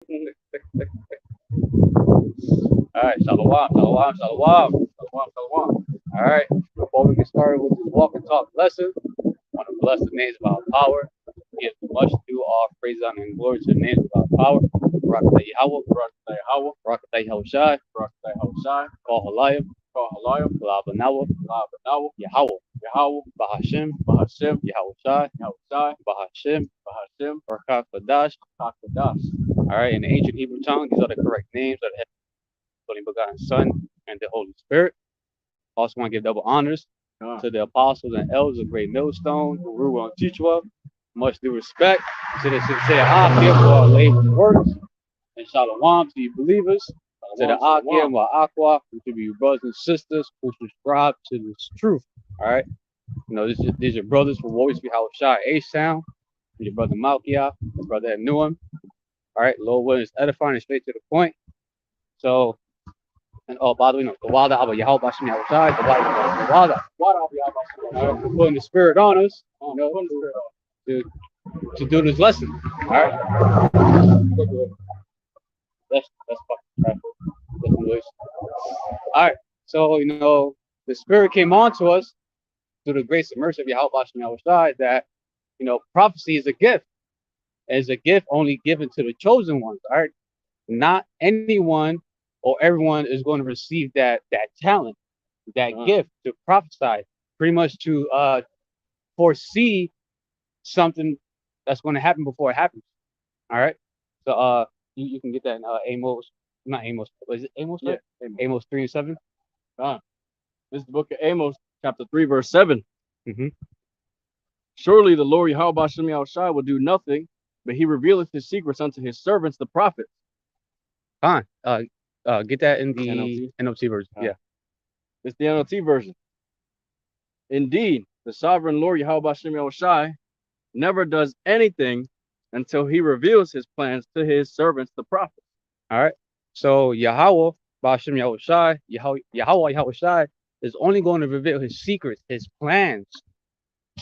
All right, shalom, shalom, shalom, shalom, shalom. All right, before we get started with this walk and talk lesson, I want to bless the names of our power. Give much due all praise, honor, and glory to the names of our power. Rakata Yahawah, Rakata Yahawah, Rakata Yahawashi, Rakata Yahawashi, Call Halayim, Call Halayim, Labanawa, Labanawa, Yahawah, Yahawah, Bahashem, Bahashem, Yahawashi, Yahawashi, Bahashem, Bahashem, Rakakadash, Rakakadash. All right, in the ancient Hebrew tongue, these are the correct names of the only begotten Son and the Holy Spirit. Also want to give double honors to the apostles and elders of Great Millstone, who rule and teach well. Much due respect to the sincere Akim for our labor and works, and shalom to you believers, to the Akim or Aqua, who to be your brothers and sisters who subscribe to this truth. All right, you know, these are brothers from Warriors Yahawashi A-Sound, your brother Malkia, your brother Nuam. All right, Lord willing is edifying and straight to the point. So, and oh, by the way, no, the YAHAWAH BAHASHAM YAHAWASHI, we're putting the spirit on us, you know, to do this lesson. All right, that's fucking traffic. That's noise. All right, so you know, the spirit came on to us through the grace and mercy of YAHAWAH BAHASHAM YAHAWASHI that you know prophecy is a gift. Is a gift only given to the chosen ones. All right, not anyone or everyone is going to receive that talent, that gift to prophesy, pretty much to foresee something that's going to happen before it happens. All right, so you can get that in Amos, not Amos, is it Amos? Yeah, Amos 3:7. This is the book of Amos, chapter 3, verse 7. Mm-hmm. Surely the Lord YAHAWAH BAHASHAM YAHAWASHI will do nothing, but he revealeth his secrets unto his servants, the prophets. Fine. Get that in the NLT version. Yeah. It's the NLT version. Indeed, the sovereign Lord YAHAWAH BAHASHAM YAHAWASHI never does anything until he reveals his plans to his servants, the prophets. All right. So YAHAWAH BAHASHAM YAHAWASHI, YAHAWAH YAHAWASHI is only going to reveal his secrets, his plans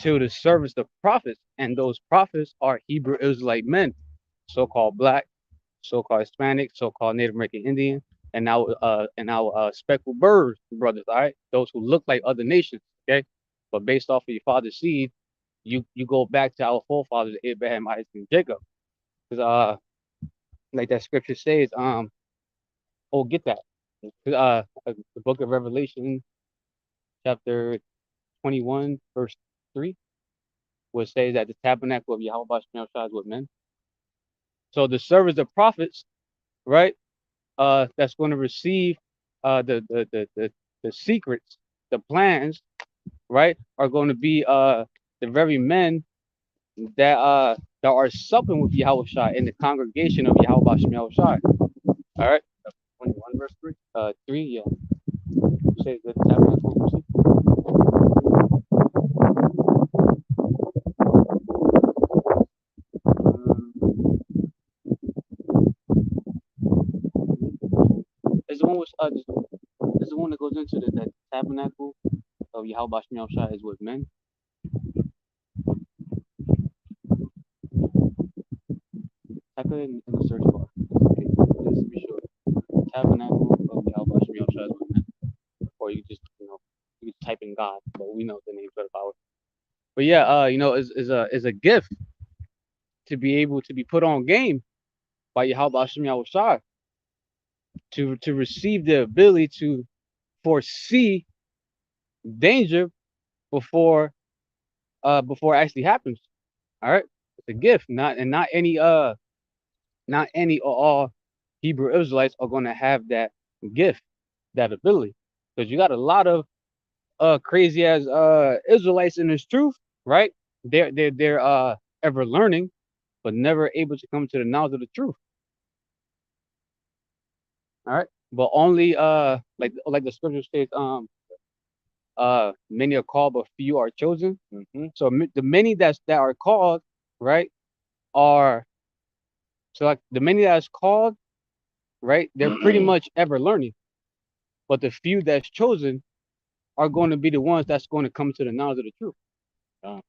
to the servants, the prophets, and those prophets are Hebrew Israelite men, so-called black, so-called Hispanic, so-called Native American Indian, and now speckled birds brothers. All right, those who look like other nations. Okay, but based off of your father's seed, you go back to our forefathers Abraham, Isaac, and Jacob, because like that scripture says, get that, the book of Revelation, chapter 21, verse 3, which says that the tabernacle of YAHAWAH BAHASHAM YAHAWASHI is with men. So the servants of prophets, right? That's going to receive the secrets, the plans, right, are going to be the very men that are supping with Yahawashi in the congregation of YAHAWAH BAHASHAM YAHAWASHI. All right, 21 verse 3. 3, yeah. You say the tabernacle. Is the one with is the one that goes into the tabernacle of YAHAWAH BAHASHAM YAHAWASHI is with men. Type it in the search bar. Okay, just to be sure. Tabernacle of YAHAWAH BAHASHAM YAHAWASHI is with men. Or you just you can type in God, but we know the name for the power. But yeah, is a gift to be able to be put on game by YAHAWAH BAHASHAM YAHAWASHI to receive the ability to foresee danger before it actually happens. All right, it's a gift, not any or all Hebrew Israelites are going to have that gift, that ability, because you got a lot of crazy as Israelites in this truth, right? They're ever learning, but never able to come to the knowledge of the truth. All right, but only like the scripture says, many are called, but few are chosen. So the many that are called, right, are so like the many that's called, right, they're pretty much ever learning, but the few that's chosen are going to be the ones that's going to come to the knowledge of the truth.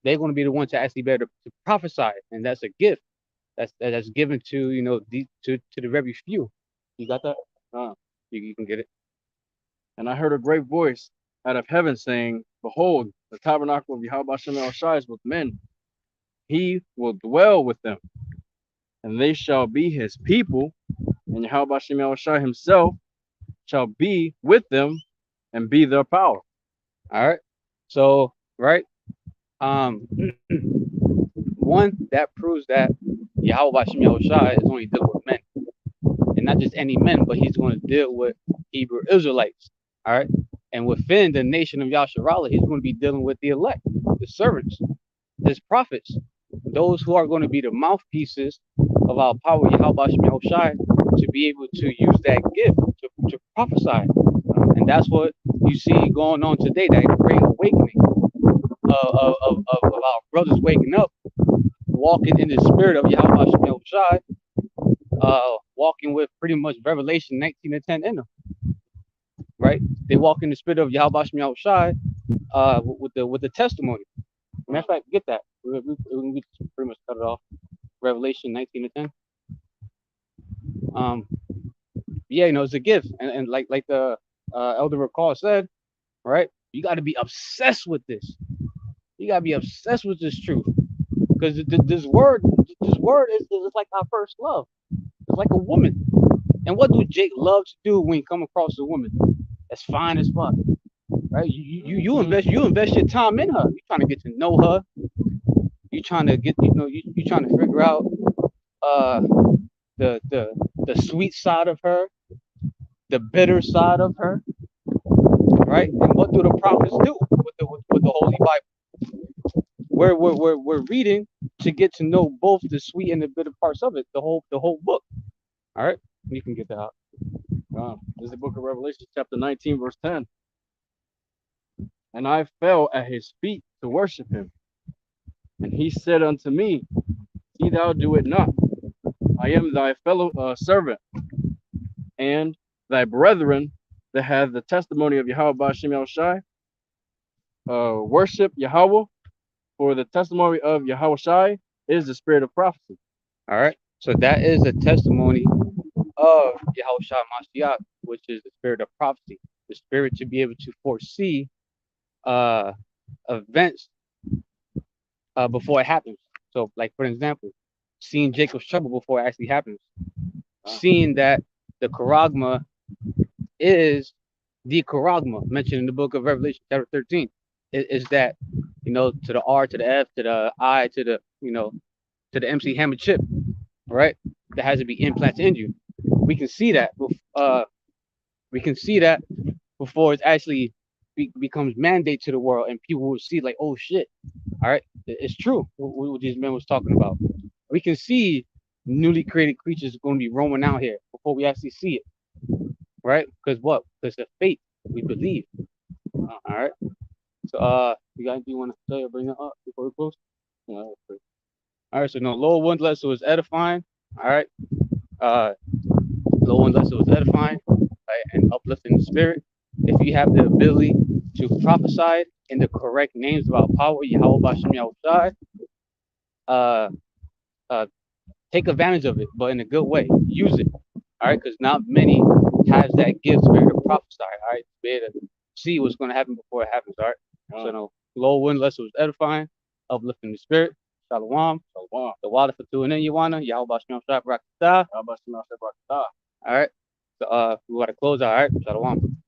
They're going to be the ones to actually be able to prophesy, and that's a gift. that's given to to the very few. You got that? Uh, You can get it. and I heard a great voice out of heaven saying, Behold, the tabernacle of Yahweh Bashem Yahushai is with men. He will dwell with them, and they shall be his people, and Yahweh Bashem Yahushai himself shall be with them and be their power. All right. So right, um, one that proves that Yahweh Hashem Yahushai is only dealing with men, and not just any men, but he's going to deal with Hebrew Israelites. All right, and within the nation of Yasharallah, he's going to be dealing with the elect, the servants, his prophets, those who are going to be the mouthpieces of our power, Yahweh Hashem Yahushai, to be able to use that gift to prophesy. And that's what you see going on today, that great awakening of our brothers waking up, walking in the spirit of Yahweh Shai, walking with pretty much Revelation 19 and 10 in them, right? They walk in the spirit of Yahweh Shai with the testimony. Matter of fact, get that. We pretty much cut it off. Revelation 19 and 10. Yeah, it's a gift, and like the Elder Recall said, right? You got to be obsessed with this. You got to be obsessed with this truth, because this word is like our first love. It's like a woman. And what do Jake love to do when you come across a woman that's fine as fuck, right? You invest your time in her. You trying to get to know her. You trying to get you trying to figure out the sweet side of her, the bitter side of her, right? And what do the prophets do with the Holy Bible? We're reading to get to know both the sweet and the bitter parts of it, the whole book. All right, you can get that out. This is the book of Revelation, chapter 19, verse 10. And I fell at his feet to worship him. And he said unto me, See thou do it not. I am thy fellow servant, and thy brethren that have the testimony of Yahweh Bashem Yahushai. Worship Yahweh, for the testimony of Yahushai is the spirit of prophecy. All right, so that is a testimony of Yahushua Mashiach, which is the spirit of prophecy, the spirit to be able to foresee events before it happens. So, like for example, seeing Jacob's trouble before it actually happens, seeing that the charagma is the charagma mentioned in the book of Revelation, chapter 13, is that to the R, to the F, to the I, to the to the MC Hammer chip, right? That has to be implanted in you. We can see that. We can see that before it actually becomes mandate to the world, and people will see like, oh shit, all right, it's true what these men was talking about. We can see newly created creatures going to be roaming out here before we actually see it, right? Because what? Because the faith we believe. All right. So you guys, do you want to say or bring that up before we close? All right. So no, Lord one lesson was edifying. All right. Lord one lesson was edifying, right, and uplifting the spirit. If you have the ability to prophesy in the correct names of our power, Yahweh Bashem Yahushai, take advantage of it, but in a good way. Use it, all right, because not many has that gift to be able to prophesy, all right, to be able to see what's going to happen before it happens, all right. So no, Lord one lesson was edifying, uplifting the spirit. Shalom. Shalom. The water for tuning in, Yawana. Yahweh Bashem Yahushai Barakatah. Yahweh Bashem Yahushai Barakatah. All right. So we got to close out, all right. Shalom.